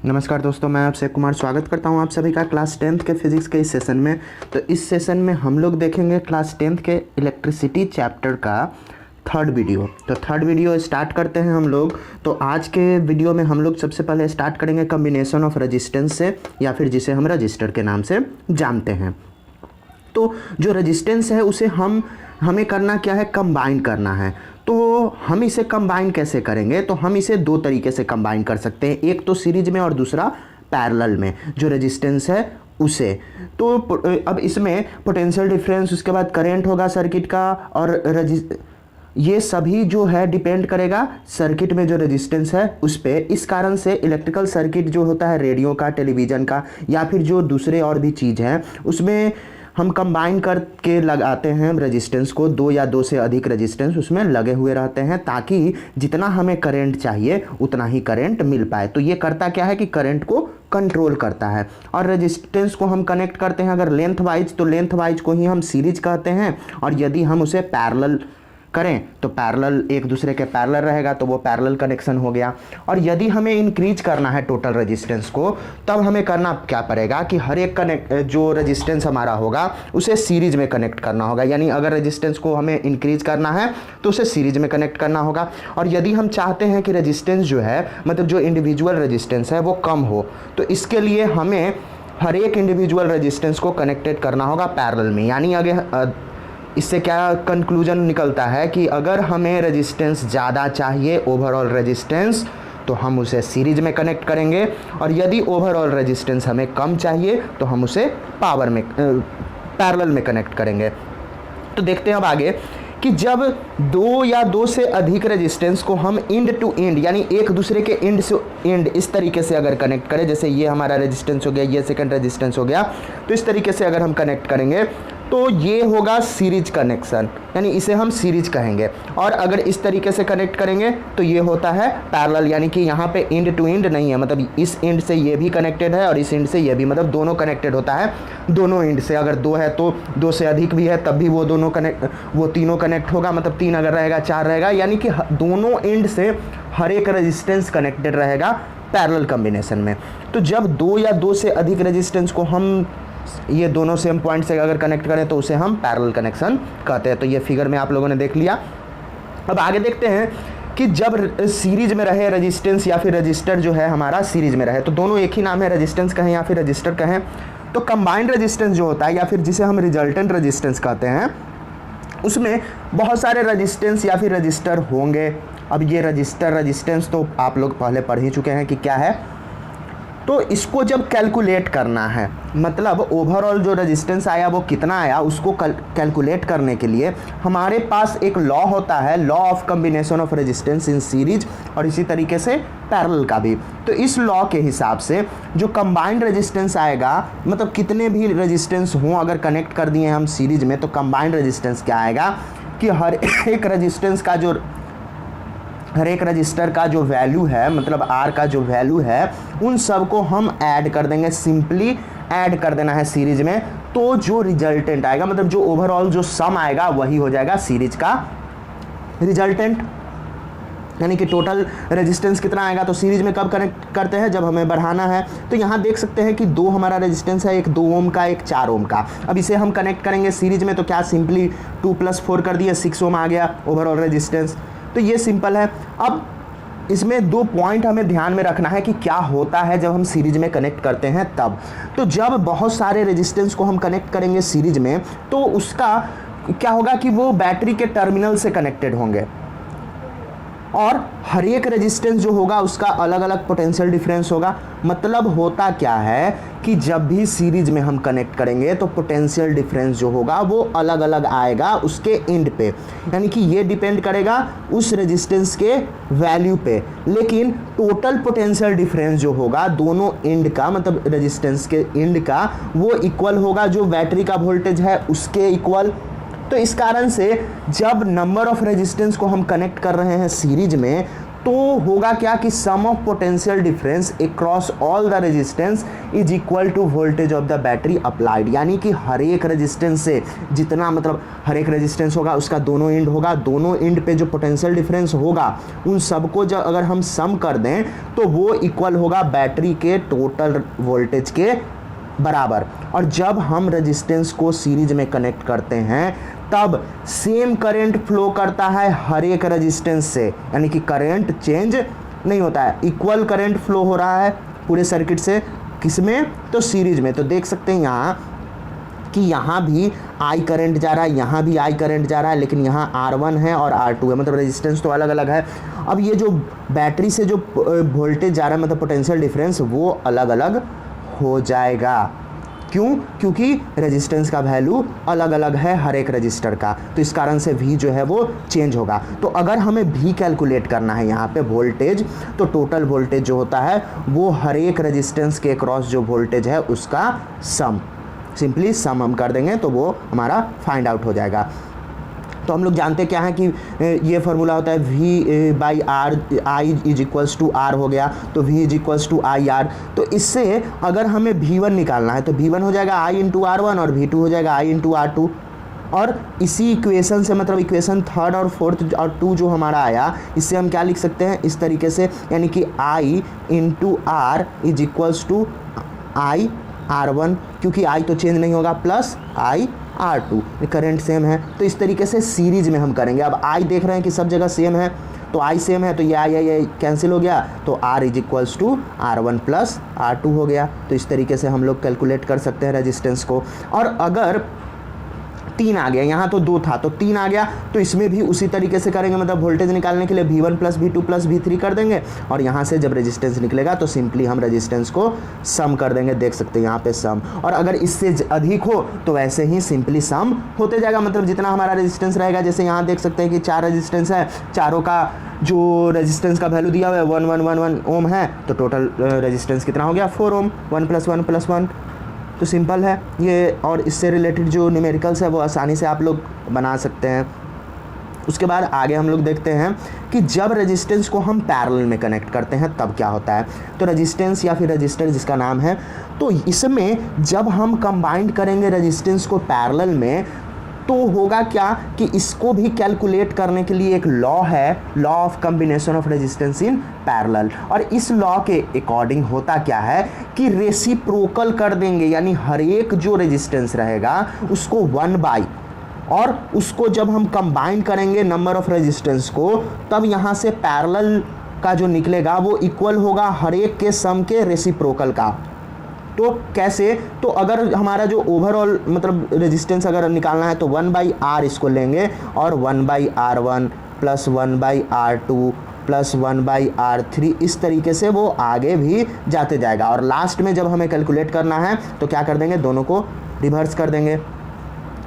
नमस्कार दोस्तों, मैं आपसे कुमार स्वागत करता हूं आप सभी का क्लास 10th के फिज़िक्स के इस सेशन में। तो इस सेशन में हम लोग देखेंगे क्लास 10th के इलेक्ट्रिसिटी चैप्टर का थर्ड वीडियो। तो थर्ड वीडियो स्टार्ट करते हैं हम लोग। तो आज के वीडियो में हम लोग सबसे पहले स्टार्ट करेंगे कम्बिनेशन ऑफ रेजिस्टेंस से, या फिर जिसे हम रजिस्टर के नाम से जानते हैं। तो जो रेजिस्टेंस है उसे हमें करना क्या है, कंबाइन करना है। तो हम इसे कंबाइन कैसे करेंगे? तो हम इसे दो तरीके से कंबाइन कर सकते हैं, एक तो सीरीज में और दूसरा पैरेलल में, जो रेजिस्टेंस है उसे। तो अब इसमें पोटेंशियल डिफरेंस, उसके बाद करंट होगा सर्किट का, और ये सभी जो है डिपेंड करेगा सर्किट में जो रेजिस्टेंस है उस पे। इस कारण से इलेक्ट्रिकल सर्किट जो होता है रेडियो का, टेलीविज़न का, या फिर जो दूसरे और भी चीज़ हैं उसमें हम कंबाइन करके लगाते हैं रेजिस्टेंस को। दो या दो से अधिक रेजिस्टेंस उसमें लगे हुए रहते हैं, ताकि जितना हमें करंट चाहिए उतना ही करंट मिल पाए। तो ये करता क्या है कि करंट को कंट्रोल करता है। और रेजिस्टेंस को हम कनेक्ट करते हैं अगर लेंथ वाइज, तो लेंथ वाइज को ही हम सीरीज कहते हैं। और यदि हम उसे पैरेलल करें तो पैरेलल, एक दूसरे के पैरेलल रहेगा तो वो पैरेलल कनेक्शन हो गया। और यदि हमें इंक्रीज करना है टोटल रेजिस्टेंस को, तब हमें करना क्या पड़ेगा कि हर एक जो रेजिस्टेंस हमारा होगा उसे सीरीज में कनेक्ट करना होगा। यानी अगर रेजिस्टेंस को हमें इंक्रीज करना है तो उसे सीरीज में कनेक्ट करना होगा। और यदि हम चाहते हैं कि रेजिस्टेंस जो है, मतलब जो इंडिविजुअल रेजिस्टेंस है वो कम हो, तो इसके लिए हमें हर एक इंडिविजुअल रेजिस्टेंस को कनेक्टेड करना होगा पैरेलल में। यानी अगर इससे क्या कंक्लूजन निकलता है कि अगर हमें रेजिस्टेंस ज़्यादा चाहिए, ओवरऑल रेजिस्टेंस, तो हम उसे सीरीज में कनेक्ट करेंगे। और यदि ओवरऑल रेजिस्टेंस हमें कम चाहिए तो हम उसे पावर में पैरेलल में कनेक्ट करेंगे। तो देखते हैं अब आगे कि जब दो या दो से अधिक रेजिस्टेंस को हम इंड टू इंड, यानी एक दूसरे के इंड से इंड इस तरीके से अगर कनेक्ट करें, जैसे ये हमारा रेजिस्टेंस हो गया, ये सेकंड रेजिस्टेंस हो गया, तो इस तरीके से अगर हम कनेक्ट करेंगे तो ये होगा सीरीज कनेक्शन, यानी इसे हम सीरीज कहेंगे। और अगर इस तरीके से कनेक्ट करेंगे तो ये होता है पैरेलल, यानी कि यहाँ पे इंड टू इंड नहीं है, मतलब इस इंड से ये भी कनेक्टेड है और इस इंड से ये भी, मतलब दोनों कनेक्टेड होता है दोनों इंड से। अगर दो है तो दो से अधिक भी है तब भी वो दोनों वो तीनों कनेक्ट होगा, मतलब तीन अगर रहेगा चार रहेगा, यानी कि दोनों इंड से हर एक रेजिस्टेंस कनेक्टेड रहेगा पैरेलल कॉम्बिनेशन में। तो जब दो या दो से अधिक रेजिस्टेंस को हम ये दोनों सेम पॉइंट से अगर कनेक्ट करें तो उसे हम पैरेलल कनेक्शन कहते हैं। तो ये फिगर में आप लोगों ने देख लिया। अब आगे देखते हैं कि जब सीरीज में रहे रेजिस्टेंस, या फिर रजिस्टर जो है हमारा सीरीज में रहे, तो दोनों एक ही नाम है, रेजिस्टेंस कहें या फिर रजिस्टर कहें। तो कंबाइंड रेजिस्टेंस जो होता है, या फिर जिसे हम रिजल्टेंट रेजिस्टेंस कहते हैं, उसमें बहुत सारे रेजिस्टेंस या फिर रजिस्टर होंगे। अब ये रजिस्टर रेजिस्टेंस तो आप लोग पहले पढ़ ही चुके हैं कि क्या है। तो इसको जब कैलकुलेट करना है, मतलब ओवरऑल जो रेजिस्टेंस आया वो कितना आया, उसको कैलकुलेट करने के लिए हमारे पास एक लॉ होता है, law of combination of resistance in series, और इसी तरीके से पैरेलल का भी। तो इस लॉ के हिसाब से जो कंबाइंड रेजिस्टेंस आएगा, मतलब कितने भी रेजिस्टेंस हों अगर कनेक्ट कर दिए हम सीरीज में, तो कंबाइंड रेजिस्टेंस क्या आएगा कि हर एक रजिस्टर का जो वैल्यू है, मतलब आर का जो वैल्यू है, उन सब को हम ऐड कर देंगे, सिंपली ऐड कर देना है सीरीज में। तो जो रिजल्टेंट आएगा, मतलब जो ओवरऑल जो सम आएगा वही हो जाएगा सीरीज का रिजल्टेंट। यानी कि टोटल रेजिस्टेंस कितना आएगा, तो सीरीज में कब कनेक्ट करते हैं, जब हमें बढ़ाना है। तो यहाँ देख सकते हैं कि दो हमारा रेजिस्टेंस है, एक 2 ओम का, एक 4 ओम का। अब इसे हम कनेक्ट करेंगे सीरीज में, तो क्या सिंपली 2 + 4 कर दिए, 6 ओम आ गया ओवरऑल रेजिस्टेंस। तो ये सिंपल है। अब इसमें दो पॉइंट हमें ध्यान में रखना है कि क्या होता है जब हम सीरीज में कनेक्ट करते हैं तब। तो जब बहुत सारे रेजिस्टेंस को हम कनेक्ट करेंगे सीरीज में, तो उसका क्या होगा कि वो बैटरी के टर्मिनल से कनेक्टेड होंगे, और हर एक रेजिस्टेंस जो होगा उसका अलग अलग पोटेंशियल डिफरेंस होगा। मतलब होता क्या है कि जब भी सीरीज में हम कनेक्ट करेंगे तो पोटेंशियल डिफरेंस जो होगा वो अलग अलग आएगा उसके एंड पे, यानी कि ये डिपेंड करेगा उस रेजिस्टेंस के वैल्यू पे। लेकिन टोटल पोटेंशियल डिफरेंस जो होगा दोनों एंड का, मतलब रेजिस्टेंस के एंड का, वो इक्वल होगा जो बैटरी का वोल्टेज है उसके इक्वल। तो इस कारण से जब नंबर ऑफ रेजिस्टेंस को हम कनेक्ट कर रहे हैं सीरीज में, तो होगा क्या कि sum of potential difference across all the resistance is equal to voltage of the battery applied, यानी कि हर एक रेजिस्टेंस से जितना मतलब हर एक रेजिस्टेंस होगा उसका दोनों एंड होगा, दोनों एंड पे जो पोटेंशियल डिफरेंस होगा उन सबको जब अगर हम सम कर दें तो वो इक्वल होगा बैटरी के टोटल वोल्टेज के बराबर। और जब हम रेजिस्टेंस को सीरीज में कनेक्ट करते हैं तब सेम करंट फ्लो करता है हर एक रेजिस्टेंस से, यानी कि करंट चेंज नहीं होता है, इक्वल करंट फ्लो हो रहा है पूरे सर्किट से। किसमें? तो सीरीज में। तो देख सकते हैं यहाँ कि यहाँ भी आई करंट जा रहा है, यहाँ भी आई करंट जा रहा है, लेकिन यहाँ R1 है और R2 है, मतलब रेजिस्टेंस तो अलग अलग है। अब ये जो बैटरी से जो वोल्टेज जा रहा है मतलब पोटेंशियल डिफरेंस वो अलग अलग हो जाएगा। क्यों? क्योंकि रेजिस्टेंस का वैल्यू अलग अलग है हर एक रजिस्टर का, तो इस कारण से V जो है वो चेंज होगा। तो अगर हमें V कैलकुलेट करना है यहाँ पे वोल्टेज, तो टोटल वोल्टेज जो होता है वो हर एक रेजिस्टेंस के क्रॉस जो वोल्टेज है उसका सम, सिंपली सम हम कर देंगे तो वो हमारा फाइंड आउट हो जाएगा। तो हम लोग जानते क्या है कि ये फार्मूला होता है V by R, I is equals to R हो गया, तो V is equals to I R. तो इससे अगर हमें V1 निकालना है तो V1 हो जाएगा I इंटू R1 और V2 हो जाएगा I इंटू R2। और इसी इक्वेशन से मतलब इक्वेशन थर्ड और फोर्थ और 2 जो हमारा आया, इससे हम क्या लिख सकते हैं इस तरीके से, यानी कि I into R is equals to I R1, क्योंकि I तो चेंज नहीं होगा, प्लस आई R2, करंट सेम है। तो इस तरीके से सीरीज में हम करेंगे। अब I देख रहे हैं कि सब जगह सेम है, तो I सेम है तो ये कैंसिल हो गया, तो R is equals to R1 plus R2 हो गया। तो इस तरीके से हम लोग कैलकुलेट कर सकते हैं रेजिस्टेंस को। और अगर 3 आ गया, यहाँ तो 2 था तो 3 आ गया, तो इसमें भी उसी तरीके से करेंगे, मतलब वोल्टेज निकालने के लिए V1 plus V2 plus V3 कर देंगे, और यहाँ से जब रेजिस्टेंस निकलेगा तो सिंपली हम रेजिस्टेंस को सम कर देंगे। देख सकते हैं यहाँ पे सम, और अगर इससे अधिक हो तो वैसे ही सिंपली सम होते जाएगा, मतलब जितना हमारा रेजिस्टेंस रहेगा। जैसे यहाँ देख सकते हैं कि 4 रेजिस्टेंस है, चारों का जो रेजिस्टेंस का वैल्यू दिया हुआ है 1111 ओम है, तो टोटल रेजिस्टेंस कितना हो गया 4 ओम, 1 प्लस 1 प्लस 1। तो सिंपल है ये, और इससे रिलेटेड जो न्यूमेरिकल्स है वो आसानी से आप लोग बना सकते हैं। उसके बाद आगे हम लोग देखते हैं कि जब रेजिस्टेंस को हम पैरेलल में कनेक्ट करते हैं तब क्या होता है। तो रेजिस्टेंस या फिर रजिस्टर जिसका नाम है, तो इसमें जब हम कंबाइंड करेंगे रेजिस्टेंस को पैरेलल में तो होगा क्या कि इसको भी कैलकुलेट करने के लिए एक लॉ है, law of combination of resistance in parallel. और इस लॉ के अकॉर्डिंग होता क्या है कि रेसिप्रोकल कर देंगे, यानी हर एक जो रेजिस्टेंस रहेगा उसको 1 बाई, और उसको जब हम कंबाइन करेंगे नंबर ऑफ रेजिस्टेंस को, तब यहाँ से पैरेलल का जो निकलेगा वो इक्वल होगा हर एक के सम के रेसिप्रोकल का। तो कैसे? तो अगर हमारा जो ओवरऑल मतलब रेजिस्टेंस अगर निकालना है तो 1 बाई आर इसको लेंगे, और 1 by R1 plus 1 by R2 plus 1 by R3, इस तरीके से वो आगे भी जाते जाएगा। और लास्ट में जब हमें कैलकुलेट करना है तो क्या कर देंगे, दोनों को रिवर्स कर देंगे।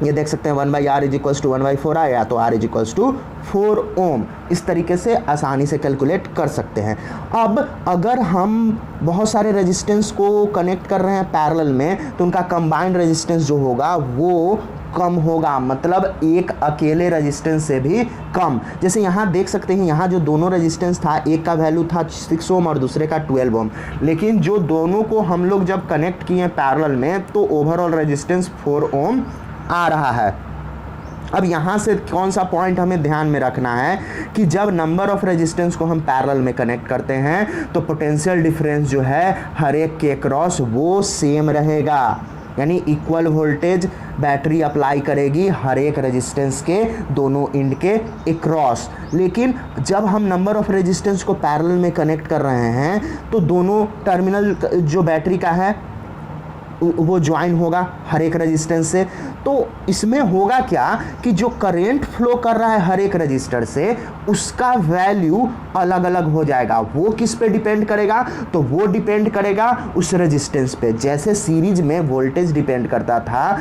ये देख सकते हैं 1 by R is equals to 1 by 4 आया, तो R is equals to 4 ohm. इस तरीके से आसानी से कैलकुलेट कर सकते हैं। अब अगर हम बहुत सारे रेजिस्टेंस को कनेक्ट कर रहे हैं पैरेलल में, तो उनका कंबाइंड रेजिस्टेंस जो होगा वो कम होगा, मतलब एक अकेले रेजिस्टेंस से भी कम। जैसे यहाँ देख सकते हैं, यहाँ जो दोनों रेजिस्टेंस था, एक का वैल्यू था 6 ओम और दूसरे का 12 ओम, लेकिन जो दोनों को हम लोग जब कनेक्ट किए पैरेलल में तो ओवरऑल रेजिस्टेंस 4 ओम आ रहा है। अब यहाँ से कौन सा पॉइंट हमें ध्यान में रखना है कि जब नंबर ऑफ रेजिस्टेंस को हम पैरेलल में कनेक्ट करते हैं तो पोटेंशियल डिफरेंस जो है हर एक के क्रॉस वो सेम रहेगा, यानी इक्वल वोल्टेज बैटरी अप्लाई करेगी हर एक रेजिस्टेंस के दोनों एंड के अक्रॉस। लेकिन जब हम नंबर ऑफ रेजिस्टेंस को पैरेलल में कनेक्ट कर रहे हैं तो दोनों टर्मिनल जो बैटरी का है वो ज्वाइन होगा हर एक रेजिस्टेंस से। तो इसमें होगा क्या कि जो करंट फ्लो कर रहा है हर एक रजिस्टर से उसका वैल्यू अलग अलग हो जाएगा। वो किस पे डिपेंड करेगा? तो वो डिपेंड करेगा उस रेजिस्टेंस पे। जैसे सीरीज में वोल्टेज डिपेंड करता था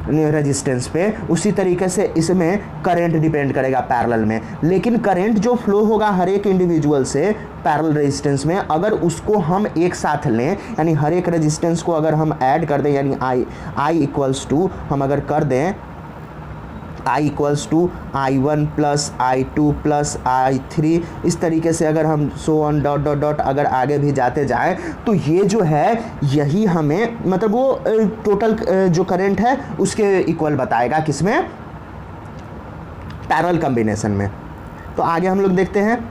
रेजिस्टेंस पे, उसी तरीके से इसमें करंट डिपेंड करेगा पैरेलल में। लेकिन करंट जो फ्लो होगा हर एक इंडिविजुअल से पैरेलल रेजिस्टेंस में, अगर उसको हम एक साथ लें, यानी हर एक रेजिस्टेंस को अगर हम ऐड कर दें, यानी आई इक्वल्स टू हम अगर कर दें I equals to I1 plus I2 plus I3, इस तरीके से अगर हम so on dot dot dot अगर आगे भी जाते जाएँ तो ये जो है यही हमें मतलब वो टोटल जो करंट है उसके इक्वल बताएगा, किसमें, पैरेलल कॉम्बिनेशन में। तो आगे हम लोग देखते हैं,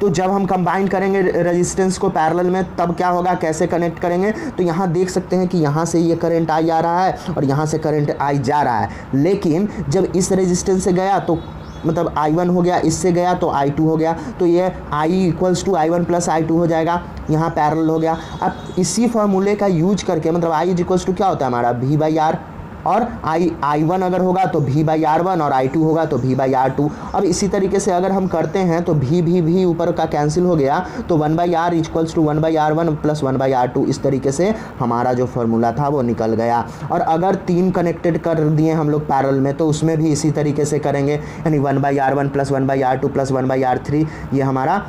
तो जब हम कंबाइन करेंगे रेजिस्टेंस को पैरेलल में तब क्या होगा, कैसे कनेक्ट करेंगे। तो यहाँ देख सकते हैं कि यहाँ से ये करंट आई आ रहा है और यहाँ से करंट आई जा रहा है, लेकिन जब इस रेजिस्टेंस से गया तो मतलब I1 हो गया, इससे गया तो I2 हो गया, तो ये I equals to I1 plus I2 हो जाएगा, यहाँ पैरेलल हो गया। अब इसी फार्मूले का यूज करके मतलब I इक्वल्स टू क्या होता है हमारा V/R, और I1 अगर होगा तो V/R1 और I2 होगा तो V/R2। अब इसी तरीके से अगर हम करते हैं तो V ऊपर का कैंसिल हो गया, तो 1/R equals to 1/R1 plus 1/R2, इस तरीके से हमारा जो फार्मूला था वो निकल गया। और अगर 3 कनेक्टेड कर दिए हम लोग पैरेलल में तो उसमें भी इसी तरीके से करेंगे, यानी 1/R1 plus 1/R2 plus 1/R3, ये हमारा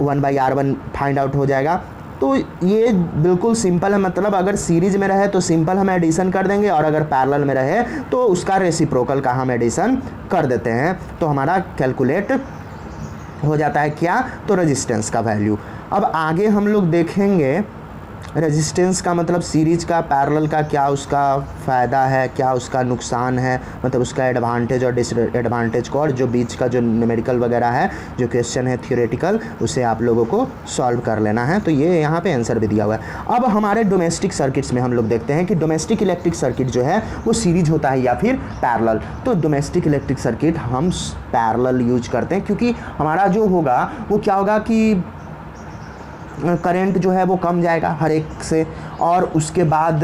1/R1 फाइंड आउट हो जाएगा। तो ये बिल्कुल सिंपल है, मतलब अगर सीरीज में रहे तो सिंपल हम एडिशन कर देंगे और अगर पैरेलल में रहे तो उसका रेसिप्रोकल का हम एडिशन कर देते हैं, तो हमारा कैलकुलेट हो जाता है क्या, तो रेजिस्टेंस का वैल्यू। अब आगे हम लोग देखेंगे रेजिस्टेंस का मतलब सीरीज का पैरेलल का क्या उसका फ़ायदा है, क्या उसका नुकसान है, मतलब उसका एडवांटेज और डिसएडवांटेज को, और जो बीच का जो न्यूमेरिकल वगैरह है, जो क्वेश्चन है थ्योरेटिकल, उसे आप लोगों को सॉल्व कर लेना है। तो ये यहाँ पे आंसर भी दिया हुआ है। अब हमारे डोमेस्टिक सर्किट्स में हम लोग देखते हैं कि डोमेस्टिक इलेक्ट्रिक सर्किट जो है वो सीरीज होता है या फिर पैरेलल। तो डोमेस्टिक इलेक्ट्रिक सर्किट हम पैरेलल यूज करते हैं, क्योंकि हमारा जो होगा वो क्या होगा कि करंट जो है वो कम जाएगा हर एक से, और उसके बाद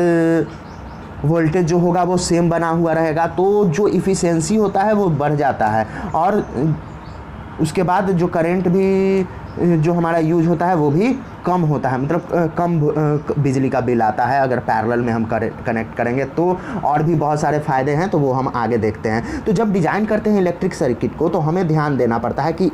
वोल्टेज जो होगा वो सेम बना हुआ रहेगा, तो जो इफ़िशियंसी होता है वो बढ़ जाता है, और उसके बाद जो करंट भी जो हमारा यूज होता है वो भी कम होता है, मतलब कम बिजली का बिल आता है अगर पैरेलल में हम कनेक्ट करेंगे। तो और भी बहुत सारे फ़ायदे हैं, तो वो हम आगे देखते हैं। तो जब डिज़ाइन करते हैं इलेक्ट्रिक सर्किट को तो हमें ध्यान देना पड़ता है कि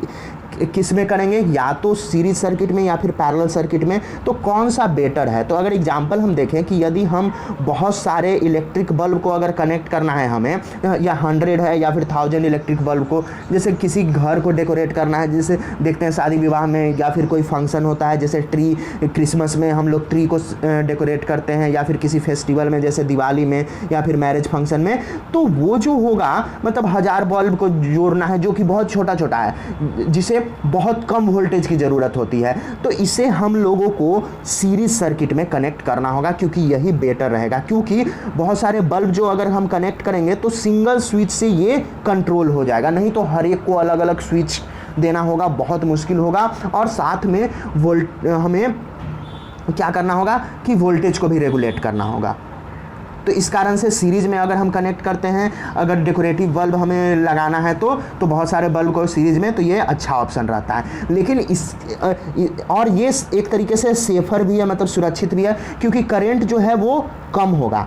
किस में करेंगे, या तो सीरीज सर्किट में या फिर पैरेलल सर्किट में, तो कौन सा बेटर है। तो अगर एग्जांपल हम देखें कि यदि हम बहुत सारे इलेक्ट्रिक बल्ब को अगर कनेक्ट करना है हमें, या 100 है या फिर 1000 इलेक्ट्रिक बल्ब को, जैसे किसी घर को डेकोरेट करना है, जैसे देखते हैं शादी विवाह में या फिर कोई फंक्शन होता है, जैसे ट्री, क्रिसमस में हम लोग ट्री को डेकोरेट करते हैं, या फिर किसी फेस्टिवल में जैसे दिवाली में या फिर मैरिज फंक्शन में, तो वो जो होगा मतलब 1000 बल्ब को जोड़ना है जो कि बहुत छोटा छोटा है, जिसे बहुत कम वोल्टेज की ज़रूरत होती है। तो इसे हम लोगों को सीरीज सर्किट में कनेक्ट करना होगा, क्योंकि यही बेटर रहेगा। क्योंकि बहुत सारे बल्ब जो अगर हम कनेक्ट करेंगे तो सिंगल स्विच से ये कंट्रोल हो जाएगा, नहीं तो हर एक को अलग अलग स्विच देना होगा, बहुत मुश्किल होगा। और साथ में हमें क्या करना होगा कि वोल्टेज को भी रेगुलेट करना होगा। तो इस कारण से सीरीज़ में अगर हम कनेक्ट करते हैं, अगर डेकोरेटिव बल्ब हमें लगाना है तो बहुत सारे बल्ब को सीरीज़ में, तो ये अच्छा ऑप्शन रहता है। लेकिन और ये एक तरीके से सेफ़र भी है, मतलब सुरक्षित भी है, क्योंकि करंट जो है वो कम होगा,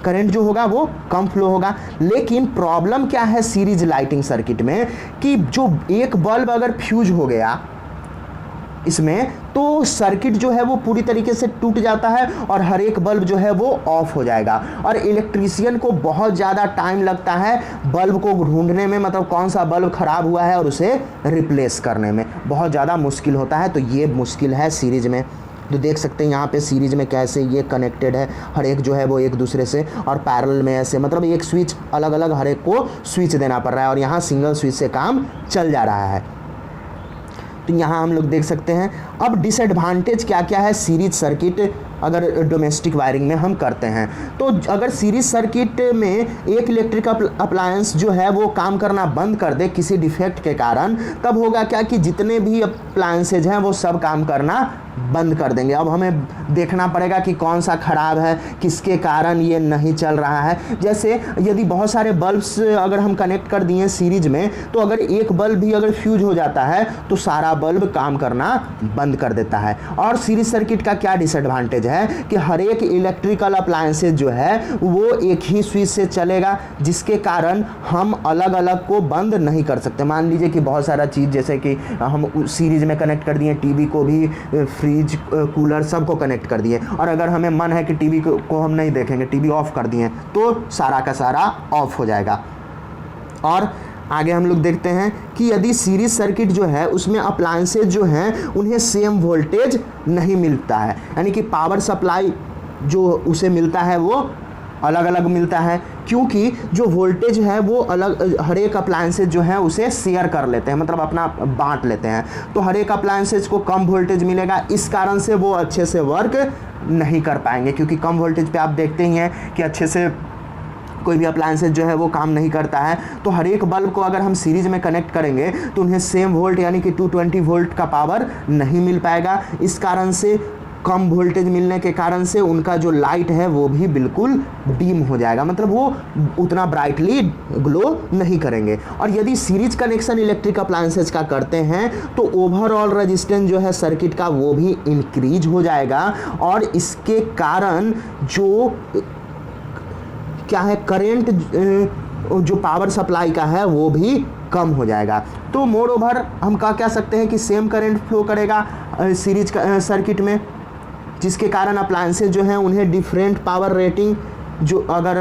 करंट जो होगा वो कम फ्लो होगा। लेकिन प्रॉब्लम क्या है सीरीज लाइटिंग सर्किट में, कि जो एक बल्ब अगर फ्यूज हो गया इसमें, तो सर्किट जो है वो पूरी तरीके से टूट जाता है और हर एक बल्ब जो है वो ऑफ हो जाएगा, और इलेक्ट्रीशियन को बहुत ज़्यादा टाइम लगता है बल्ब को ढूंढने में, मतलब कौन सा बल्ब ख़राब हुआ है और उसे रिप्लेस करने में बहुत ज़्यादा मुश्किल होता है। तो ये मुश्किल है सीरीज में। तो देख सकते हैं यहाँ पे सीरीज में कैसे ये कनेक्टेड है, हर एक जो है वो एक दूसरे से, और पैरेलल में ऐसे, मतलब एक स्विच अलग अलग हर एक को स्विच देना पड़ रहा है, और यहाँ सिंगल स्विच से काम चल जा रहा है। तो यहाँ हम लोग देख सकते हैं। अब डिसएडवांटेज क्या क्या है सीरीज सर्किट अगर डोमेस्टिक वायरिंग में हम करते हैं, तो अगर सीरीज सर्किट में एक इलेक्ट्रिक अप्लायंस जो है वो काम करना बंद कर दे किसी डिफेक्ट के कारण, तब होगा क्या कि जितने भी अप्लायंसेज हैं वो सब काम करना बंद कर देंगे। अब हमें देखना पड़ेगा कि कौन सा ख़राब है, किसके कारण ये नहीं चल रहा है। जैसे यदि बहुत सारे बल्ब्स अगर हम कनेक्ट कर दिए सीरीज में, तो अगर एक बल्ब भी अगर फ्यूज हो जाता है तो सारा बल्ब काम करना बंद कर देता है। और सीरीज सर्किट का क्या डिसएडवांटेज है कि हर एक इलेक्ट्रिकल अप्लायंसेज जो है वो एक ही स्विच से चलेगा, जिसके कारण हम अलग अलग को बंद नहीं कर सकते। मान लीजिए कि बहुत सारा चीज़ जैसे कि हम सीरीज में कनेक्ट कर दिए, टीवी को भी, फ्रिज, कूलर सबको कनेक्ट कर दिए, और अगर हमें मन है कि टीवी को हम नहीं देखेंगे, टीवी ऑफ कर दिए, तो सारा का सारा ऑफ हो जाएगा। और आगे हम लोग देखते हैं कि यदि सीरीज सर्किट जो है उसमें अप्लायंसेज जो हैं उन्हें सेम वोल्टेज नहीं मिलता है, यानी कि पावर सप्लाई जो उसे मिलता है वो अलग अलग मिलता है, क्योंकि जो वोल्टेज है वो अलग, हर एक अप्लायंसेज जो है उसे शेयर कर लेते हैं, मतलब अपना बांट लेते हैं। तो हर एक अप्लायंसेज को कम वोल्टेज मिलेगा, इस कारण से वो अच्छे से वर्क नहीं कर पाएंगे, क्योंकि कम वोल्टेज पे आप देखते ही हैं कि अच्छे से कोई भी अप्लायंसेज जो है वो काम नहीं करता है। तो हर एक बल्ब को अगर हम सीरीज में कनेक्ट करेंगे तो उन्हें सेम वोल्ट यानी कि 220 वोल्ट का पावर नहीं मिल पाएगा। इस कारण से कम वोल्टेज मिलने के कारण से उनका जो लाइट है वो भी बिल्कुल डीम हो जाएगा, मतलब वो उतना ब्राइटली ग्लो नहीं करेंगे। और यदि सीरीज कनेक्शन इलेक्ट्रिक अप्लायंसेज का करते हैं तो ओवरऑल रेजिस्टेंस जो है सर्किट का वो भी इंक्रीज हो जाएगा, और इसके कारण जो क्या है करंट जो पावर सप्लाई का है वो भी कम हो जाएगा। तो मोर ओवर हम कह सकते हैं कि सेम करंट फ्लो करेगा सीरीज सर्किट में, जिसके कारण अप्लायंसेज जो हैं उन्हें डिफरेंट पावर रेटिंग, जो अगर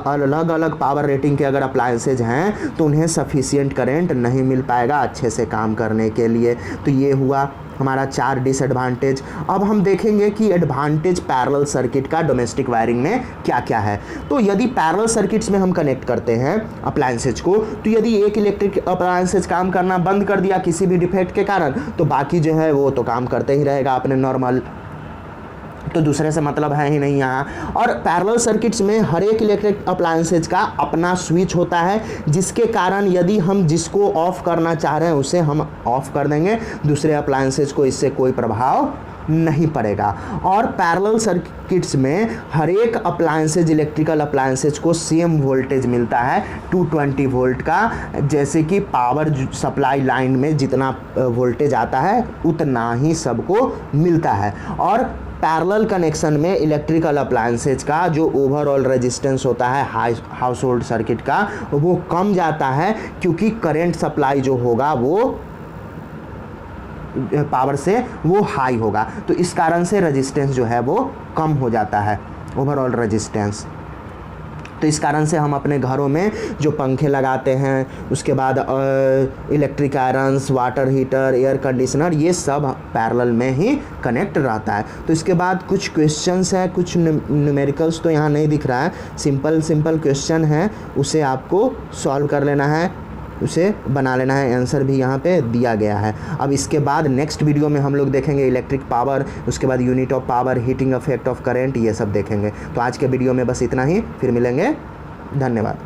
अलग अलग पावर रेटिंग के अगर अप्लायंसेज हैं तो उन्हें सफिशिएंट करंट नहीं मिल पाएगा अच्छे से काम करने के लिए। तो ये हुआ हमारा 4 डिसएडवांटेज। अब हम देखेंगे कि एडवांटेज पैरेलल सर्किट का डोमेस्टिक वायरिंग में क्या क्या है। तो यदि पैरेलल सर्किट्स में हम कनेक्ट करते हैं अप्लायंसेज को, तो यदि एक इलेक्ट्रिक अप्लायंसेज काम करना बंद कर दिया किसी भी डिफेक्ट के कारण, तो बाकी जो है वो तो काम करते ही रहेगा अपने नॉर्मल, तो दूसरे से मतलब है ही नहीं यहाँ। और पैरेलल सर्किट्स में हर एक इलेक्ट्रिक अप्लायंसेज का अपना स्विच होता है, जिसके कारण यदि हम जिसको ऑफ करना चाह रहे हैं उसे हम ऑफ कर देंगे, दूसरे अप्लायंसेज को इससे कोई प्रभाव नहीं पड़ेगा। और पैरेलल सर्किट्स में हर एक अप्लायंसेज इलेक्ट्रिकल अप्लायंसेज को सेम वोल्टेज मिलता है 220 वोल्ट का, जैसे कि पावर सप्लाई लाइन में जितना वोल्टेज आता है उतना ही सबको मिलता है। और पैरेलल कनेक्शन में इलेक्ट्रिकल अप्लायंसेज का जो ओवरऑल रेजिस्टेंस होता है हाउस होल्ड सर्किट का वो कम जाता है, क्योंकि करंट सप्लाई जो होगा वो पावर से वो हाई होगा, तो इस कारण से रेजिस्टेंस जो है वो कम हो जाता है ओवरऑल रेजिस्टेंस। तो इस कारण से हम अपने घरों में जो पंखे लगाते हैं, उसके बाद electric irons, water heater, air conditioner, ये सब पैरेलल में ही कनेक्ट रहता है। तो इसके बाद कुछ क्वेश्चंस हैं, कुछ न्यूमेरिकल्स तो यहाँ नहीं दिख रहा है, सिंपल क्वेश्चन है, उसे आपको सॉल्व कर लेना है, उसे बना लेना है, आंसर भी यहाँ पे दिया गया है। अब इसके बाद नेक्स्ट वीडियो में हम लोग देखेंगे इलेक्ट्रिक पावर, उसके बाद unit of power, heating effect of current, ये सब देखेंगे। तो आज के वीडियो में बस इतना ही, फिर मिलेंगे, धन्यवाद।